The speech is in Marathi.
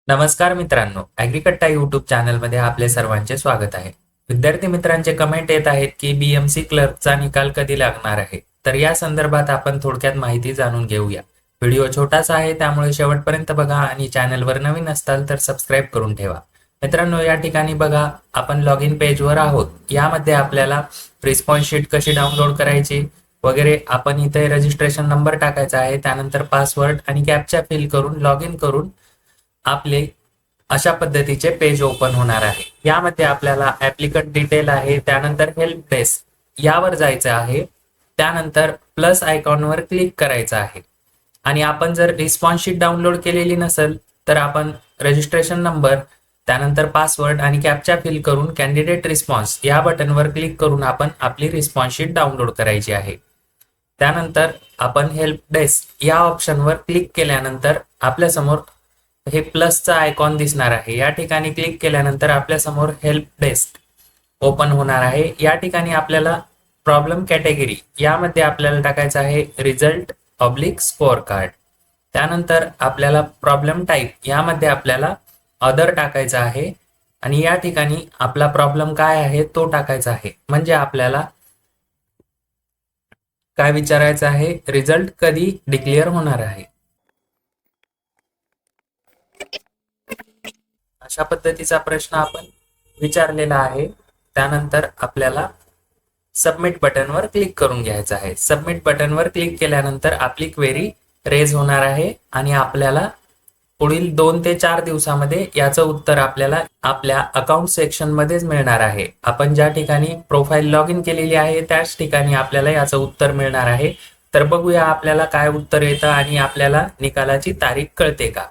नमस्कार मित्रांनो, ॲग्रीकट्टा यूट्यूब चॅनलमध्ये आपले सर्वांचे स्वागत आहे. विद्यार्थी मित्रांचे कमेंट येत आहेत की BMC क्लर्कचा निकाल कधी लागणार आहे. तर या संदर्भात आपण थोडक्यात माहिती जाणून घेऊया. व्हिडिओ छोटासा आहे त्यामुळे शेवटपर्यंत बघा आणि चॅनलवर नवीन असताल तर सबस्क्राईब करून ठेवा. मित्रांनो, या ठिकाणी बघा आपण लॉग इन पेजवर आहोत. यामध्ये आपल्याला रिस्पॉन्स शीट कशी डाउनलोड करायची वगैरे आपण इथे रजिस्ट्रेशन नंबर टाकायचा आहे. त्यानंतर पासवर्ड आणि कॅप्चा फिल करून लॉग इन करून आपले अशा पद्धतीचे पेज ओपन होणार आहे. यामध्ये आपल्याला ऍप्लिकंट डिटेल आहे, त्यानंतर हेल्प डेस्क यावर जायचं आहे. त्यानंतर प्लस आयकॉनवर क्लिक करायचं आहे आणि आपण जर रिस्पॉन्स शीट डाउनलोड केलेली नसेल तर आपण रजिस्ट्रेशन नंबर त्यानंतर पासवर्ड आणि कॅप्चा फिल करून कॅन्डिडेट रिस्पॉन्स या बटनवर क्लिक करून आपण आपली रिस्पॉन्स शीट डाउनलोड करायची आहे. त्यानंतर आपण हेल्प डेस्क या ऑप्शनवर क्लिक केल्यानंतर आपल्यासमोर हे प्लसचा आयकॉन दिसणार आहे. या ठिकाणी क्लिक केल्यानंतर आपल्या समोर हेल्प डेस्क ओपन होणार आहे. या ठिकाणी आपल्याला प्रॉब्लेम कॅटेगरी यामध्ये आपल्याला टाकायचं आहे रिझल्ट ऑब्लिक स्कोअर कार्ड. त्यानंतर आपल्याला प्रॉब्लेम टाईप यामध्ये आपल्याला अदर टाकायचा आहे आणि या ठिकाणी आपला प्रॉब्लेम काय आहे तो टाकायचा आहे. म्हणजे आपल्याला काय विचारायचं आहे, रिझल्ट कधी डिक्लेअर होणार आहे. अशा पद्धतीचा प्रश्न आपण विचारलेला आहे. त्यानंतर आपल्याला सबमिट बटनवर क्लिक करून घ्यायचं आहे. सबमिट बटनवर क्लिक केल्यानंतर आपली क्वेरी रेज होणार आहे आणि आपल्याला पुढील 2 ते 4 दिवसामध्ये याचं उत्तर आपल्याला आपल्या अकाउंट सेक्शन मध्येच मिळणार आहे. आपण ज्या ठिकाणी प्रोफाईल लॉग इन केलेली आहे त्याच ठिकाणी आपल्याला याचं उत्तर मिळणार आहे. तर बघूया आपल्याला काय उत्तर येतं आणि आपल्याला निकालाची तारीख कळते का.